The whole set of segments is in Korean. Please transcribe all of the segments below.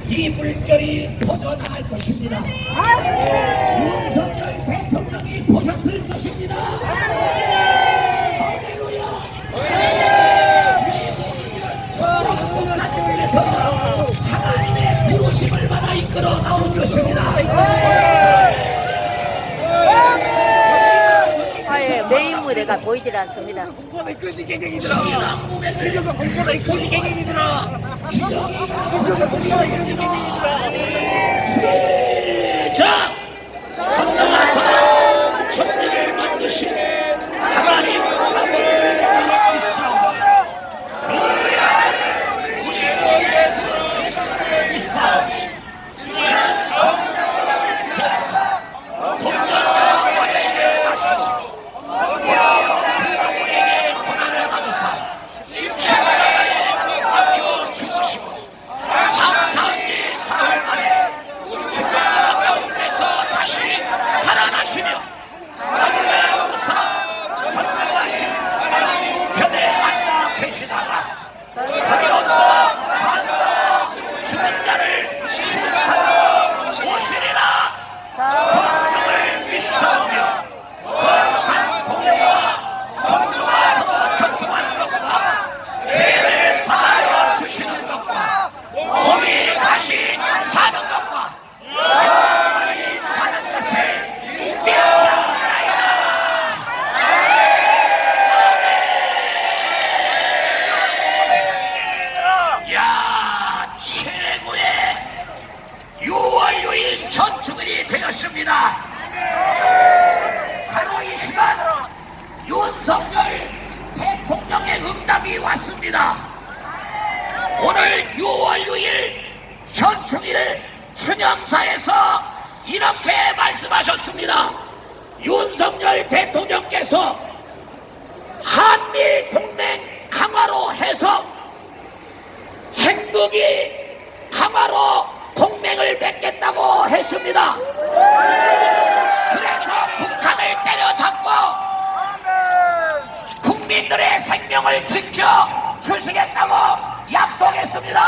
이 물결이 퍼져나갈 것입니다. 윤석열 대통령이 보셨을 것입니다. 할렐루야. 하나님의 부르심을 받아 이끌어 나올 것입니다. 메인 무대가 보이질 않습니다. 공포의 거지 개개이들아. 지금은 공포의 거지 개개이들아. 자, 천명하사 천명을 만드신 하나님 앞에 바로 이 시간 윤석열 대통령의 응답이 왔습니다. 오늘 6월 6일 현충일 추념사에서 이렇게 말씀하셨습니다. 윤석열 대통령께서 한미 동맹 강화로 해서 핵무기 강화로 동맹을 맺겠다고 했습니다. 그래서 북한을 때려잡고 국민들의 생명을 지켜 주시겠다고 약속했습니다.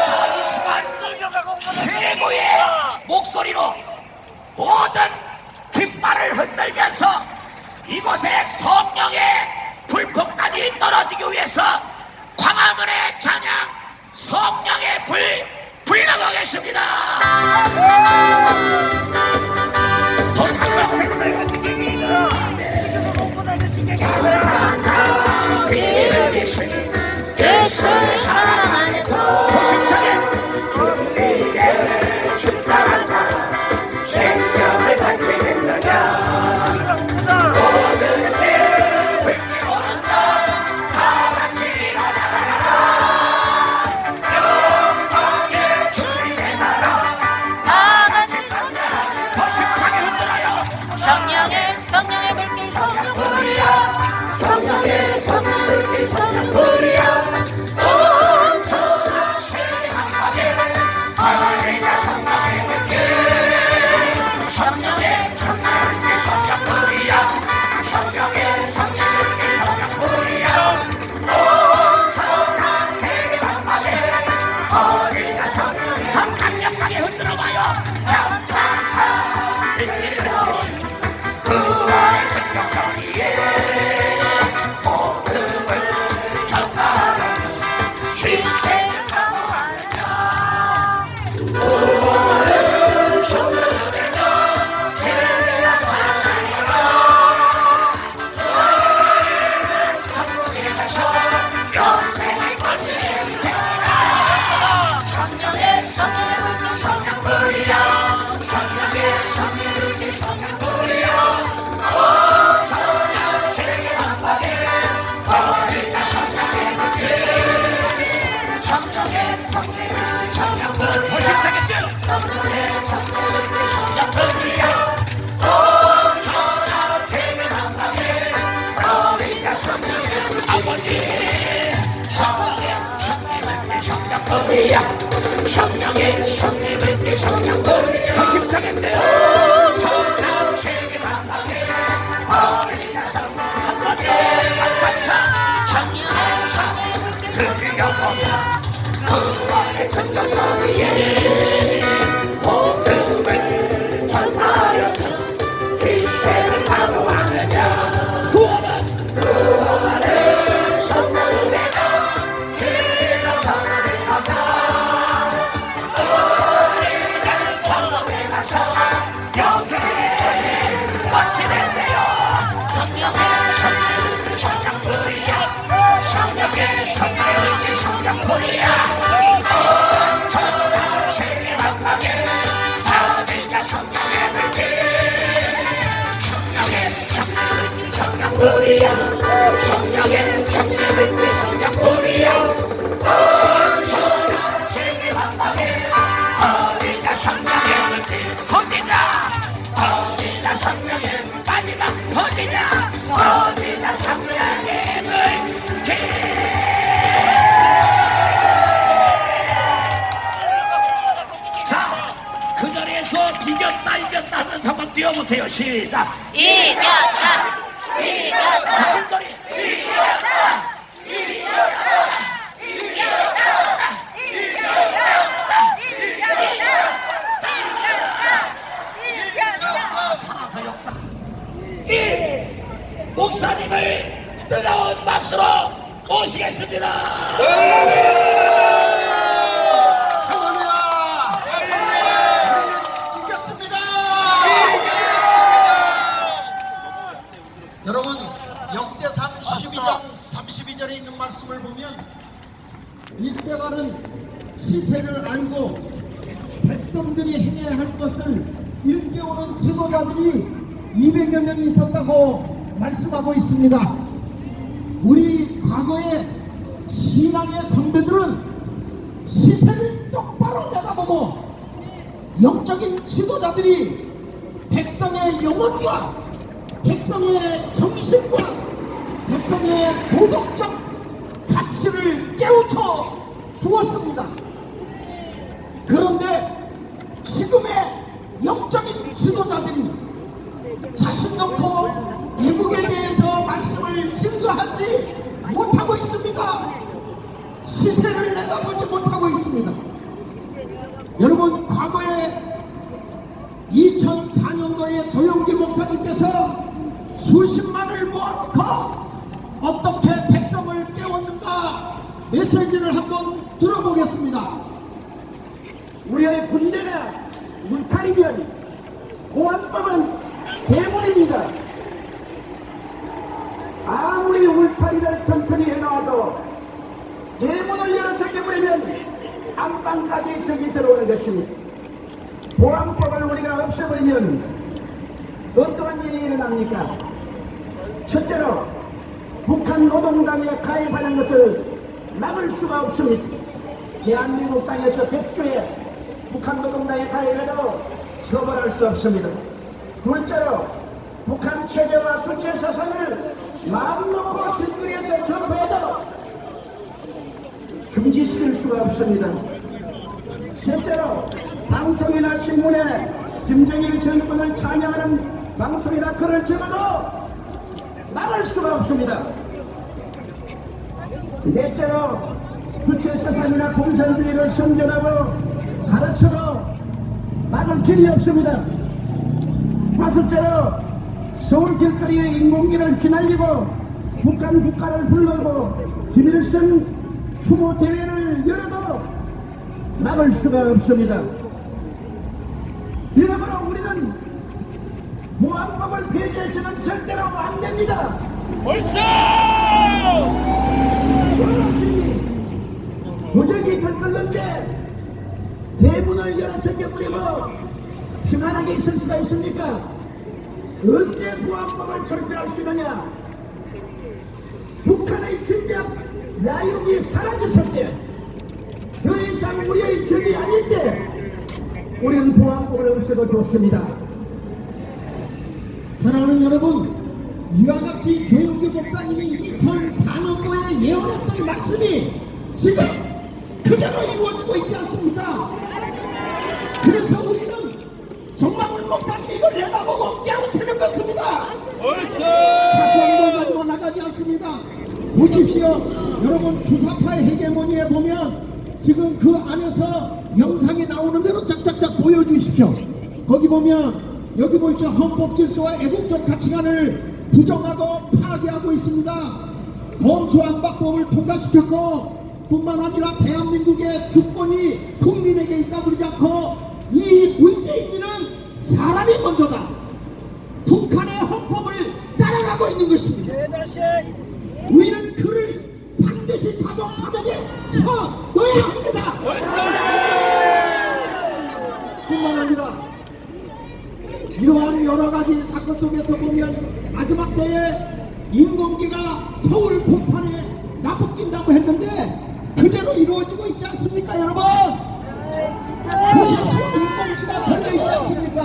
자, 이 시간 최고의 목소리로 모든 깃발을 흔들면서 이곳에 성령의 불폭탄이 떨어지기 위해서 광화문의 찬양 성령의 불 불나고 계십니다. 예수의 사랑 안에서 주님의 축사한다. 생명을 바치겠느냐. 모든 내 불길 오른다. 다 같이 일어나라. 영광의 주님의 나라. 다 같이 찬양하라. 더 심하게 흔들어요. 성령의 불길 성령불이야. 성령의 불길 성령불이야. 엄청난 신앙하게 하늘이가 성령의 불길 성령의 불길 성령불이야. 성령의 불길 성령불이야. 엄청난 신앙하게 하늘이가 성령의 더 강력하게 흔들어봐요. 참참참 빛을 비추시 그와의 백경성이에 성령의 성령을 성령불이야. 더 심장했네요. 성령 세계 만방에 어린이가 성령 한번 더 차차차. 성령의 성령을 들려보자. 그와 뛰어보세요. 시작. 이겼다. 이겼다. 큰 소리. 이 목사님을 뜨거운 박수로 모시겠습니다. 할렐루야! 우리는 이겼습니다! 여러분, 역대상 12장 32절에 있는 말씀을 보면 이스라엘은 시세를 알고 백성들이 행해야 할 것을 일깨우는 지도자들이 200여 명이 있었다고 말씀하고 있습니다. 우리 과거의 신앙의 선배들은 시세를 똑바로 내다보고 영적인 지도자들이 백성의 영혼과 백성의 정신과 백성의 도덕적 가치를 깨우쳐 주었습니다. 그런데 지금의 영적인 지도자들이 자신 놓고 미국에 대해서 말씀을 증거하지 못하고 있습니다. 시세를 내다보지 못하고 있습니다. 여러분, 과거에 2004년도에 조영기 목사님께서 수십만을 모아놓고 어떻게 백성을 깨웠는가 메시지를 한번 들어보겠습니다. 우리의 군대가 울타리면 보안법은 대문입니다. 아무리 울타리를 튼튼히 해놔도 대문을 열어 잠겨버리면 안방까지 적이 들어오는 것입니다. 보안법을 우리가 없애버리면 어떠한 일이 일어납니까? 첫째로 북한 노동당에 가입하는 것을 막을 수가 없습니다. 대한민국 땅에서 100주에 북한 노동당에 가입해도 처벌할 수 없습니다. 둘째로 북한 체계와 부채 사상을 마음 놓고 길거리에서 접해도 중지시킬 수가 없습니다. 셋째로 방송이나 신문에 김정일 정권을 찬양하는 방송이나 글을 적어도 막을 수가 없습니다. 넷째로 부채 사상이나 공산주의를 선전하고 가르쳐도 막을 길이 없습니다. 다섯째로 서울 길거리에 인공기를 휘날리고 북한 국가를 불러고 김일성 추모 대회를 열어도 막을 수가 없습니다. 이러므로 우리는 보안법을 폐지해서는 절대로 안 됩니다. 벌써 도적이 들끓는데 대문을 열어 잠겨버리고 평안하게 있을 수가 있습니까? 어째 보안법을 철폐할 수 있느냐? 북한의 침략 야욕이 사라졌을 때, 더 이상 우리의 적이 아닐 때 우리는 보안법을 없애도 좋습니다. 사랑하는 여러분, 이와 같이 조영기 목사님이 2004년도에 예언했던 말씀이 지금 그대로 이루어지고 있지 않습니까? 그래서 우리는 정말 목사님이 이걸 내다보고 깨우치는 것입니다. 사소한 걸 가지고 나가지 않습니다. 보십시오. 여러분, 주사파의 헤게모니에 보면 지금 그 안에서 영상이 나오는 대로 짝짝짝 보여주십시오. 거기 보면 여기 보십시오. 헌법 질서와 애국적 가치관을 부정하고 파괴하고 있습니다. 검수안박법을 통과시켰고 뿐만 아니라 대한민국의 주권이 국민에게 있다고 그러지 않고 이 문재인이는 사람이 먼저다. 북한의 헌법을 따라가고 있는 것입니다. 우리는 그를 반드시 감옥에 쳐 넣어야 합니다. 뿐만 아니라 이러한 여러 가지 사건 속에서 보면 마지막 때에 인공기가 서울 공판에 나붙긴다고 했는데 그대로 이루어지고 있지 않습니까, 여러분? 보십시오. 인공기가 걸려있지 않습니까?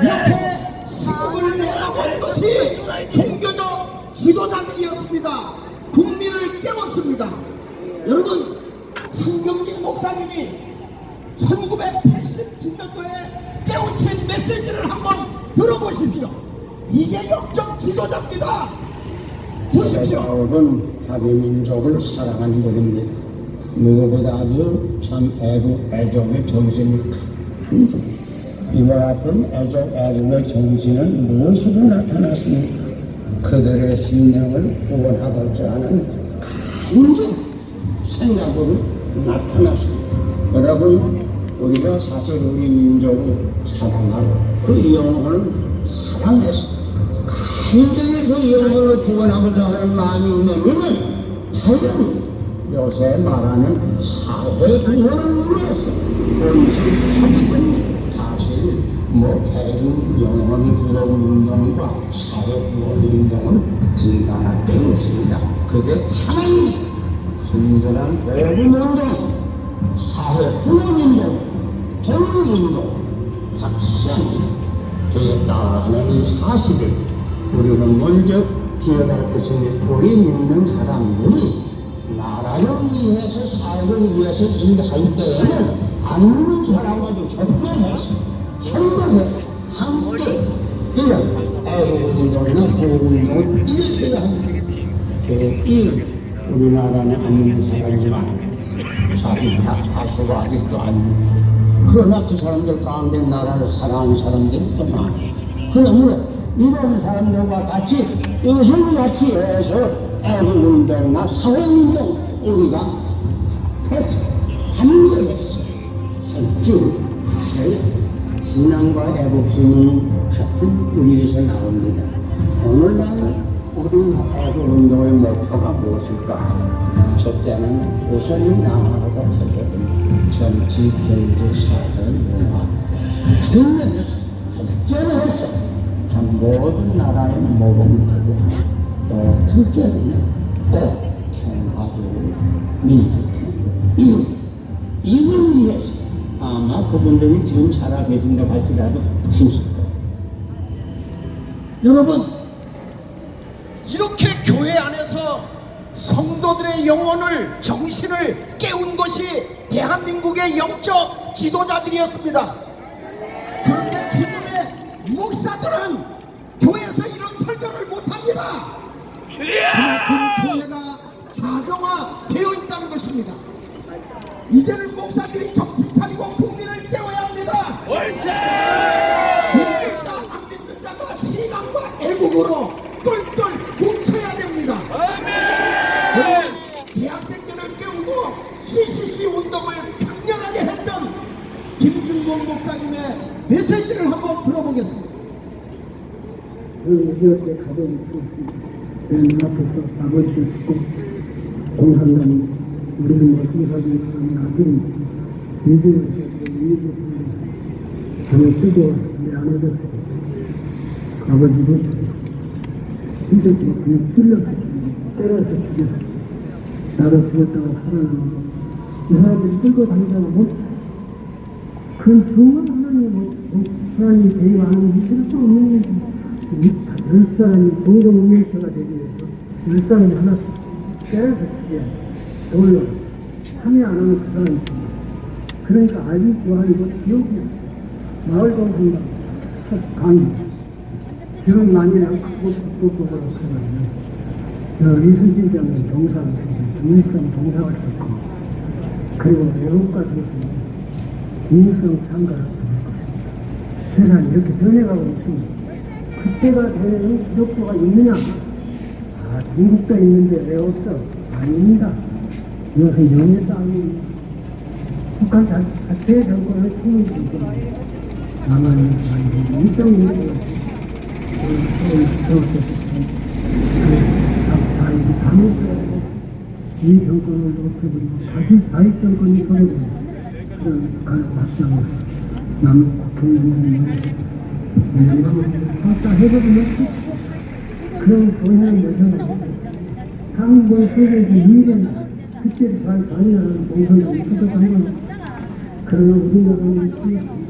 이렇게 시국을 내다본 것이 종교적 지도자들이었습니다. 국민을 깨웠습니다. 여러분, 한경직 목사님이 1987년도에 깨우친 메시지를 한번 들어보십시오. 이게 역적 지도자입니다. 보십시오. 사업은 자기 민족을 사랑하는 것입니다. 무엇보다도 참 애국의 정신이 큰 분. 이와 같은 애국의 정신은 무엇으로 나타났습니까? 그들의 심령을 구원하고자 하는 간절 생각으로 나타났습니다. 여러분, 우리가 사실 우리 민족을 사랑하고 그 영혼을 사랑해서 간절히 그 영혼을 구원하고자 하는 마음이 있는 당연히 요새 말하는 사회 구원을 위해서 본심하기 때문에 사실 대중 영혼 구원 운동과 사회 구원 운동은 등단할 데 없습니다. 그게 하나님 순전한 대중 운동, 사회 구원 운동, 대중 운동 확실히 되었다 하는 이 사실을 우리는 먼저 기억할 것입니다. 우리 믿는 사람들이 나라를 위해서 사회를 위해서 일할 때에는 안 믿는 사람과도 접근해서 협력해서 함께 이런 애국운동이나 구호운동을 일으켜야 합니다. 이 우리나라는 안 믿는 사람이 많아요. 자기 다수가 아직도 안 믿는. 그러나 그 사람들 가운데 나라를 사랑하는 사람들이 또 많아요. 그러므로 이런 사람들과 같이 이것을 같이 해서 애국운동이나 사회운동 우리가 해서 함께해서 한줄 신앙과 애국심은 같은 뿌리에서 나옵니다. 오늘날 우리 애국운동의 목표가 무엇일까? 첫째는 우선이 남하고 세계는 정치, 경제, 사회, 문화 등 면에서 발전해서 참 모든 나라의 모범되게 또 둘째는 꼭 평화적으로 민주주의 이걸 위해서 아마 그분들이 지금 살아계신다고 할지라도 심습니다. 여러분, 이렇게 교회 안에서 성도들의 영혼을 정신을 깨운 것이 대한민국의 영적 지도자들이었습니다. 그런데 지금의 목사들은 교회에서 이런 설교를 못합니다. 그만큼 교회가 작용화되어 있다는 것입니다. 이제는 목사들이 정신 차리고 국민을 깨워야 합니다. 믿는 자, 안 믿는 자가 신앙과 애국으로 똘똘 뭉쳐야 됩니다. 그리고 대학생들을 깨우고 CCC 운동을 강렬하게 했던 김준권 목사님의 메시지를 한번 들어보겠습니다. 저는 6.25 때 가족이 죽었습니다. 내 눈앞에서 아버지가 죽고 공산당이 우리 집 스무살된 사람의 아들이 이직을 해가지고 임민제 부르면서 밤에 끌고 와서 내 아내들 죽고 아버지도 죽고 진짜 막 그냥 찔러서 죽이고 때려서 죽여서 나도 죽었다가 살아나는데 이 사람들이 끌고 다니다가 못 죽어. 그건 정말 하나님이 개입 안 하면 있을 수 없는 일인데 열 사람이 공동 운명체가 되기 위해서 열 사람이 하나씩 때려서 죽여야 돼. 돌로 참여 안 하면 그 사람이 죽어. 그러니까 아비 주한이고 지옥이었어. 마을 동생과 스쳐서 강의했어. 지금 만이랑 극복법을 없어가지고 저 이순신 장군 동상, 김일성 동상을 잡고 그리고 애국가 대신에 김일성 참가를 부를 것입니다. 세상이 이렇게 변해가고 있습니다. 그때가 되면 기독교가 있느냐? 아, 중국도 있는데 왜 없어? 아닙니다. 이것은 명예 싸움입니다. 북한 자체의 정권은 식민 정권이에요. 남한이 아니고 몽땅 뭉쳐가지고 서울 시청 앞에서 지금 그래서 자익이 다 뭉쳐가지고 이 정권을 없애버리고 다시 자익 정권이 서게 됩니다. 그런 북한을 확장해서 남북 국경운동을 위해서 영광으로 샀다 해버리면 끝입니다. 그런 교회는 여성을 한국 세계에서 유일한 그때를 잘 다니라는 공산당이 있어도 상관없어. 그러나 우리나라는 있으면 안 돼.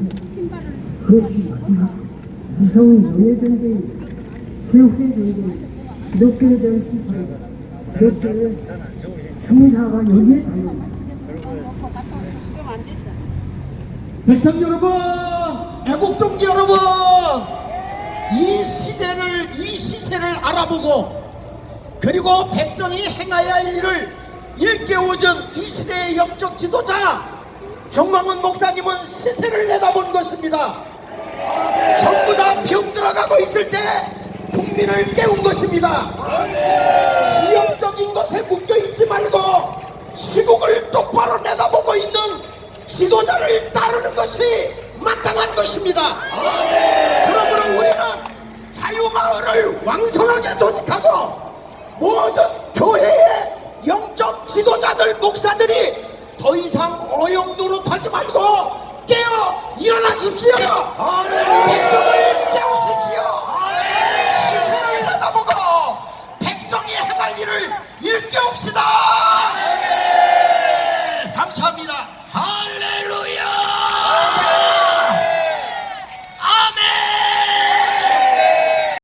그것이 마지막 무서운 명예전쟁이에요. 최후의 전쟁이에요. 기독교에 대한 심판이다. 기독교의 형사가 여기에 달려있어요. 백성 여러분, 애국동지 여러분, 이 시대를, 이 시세를 알아보고 그리고 백성이 행해야 할 일을 일깨워준 이 시대의 영적 지도자 정광훈 목사님은 시세를 내다본 것입니다. 전부 다 병들어가고 있을 때 국민을 깨운 것입니다. 지역적인 것에 묶여있지 말고 시국을 똑바로 내다보고 있는 지도자를 따르는 것이 마땅한 것입니다. 그러므로 우리는 자유마을을 왕성하게 조직하고 모든 교회의 영적 지도자들, 목사들이 더 이상 어용 노릇하지 말고 깨어 일어나십시오. 백성을 깨우십시오. 시세를 내다보고 백성이 행할 일을 일깨웁시다.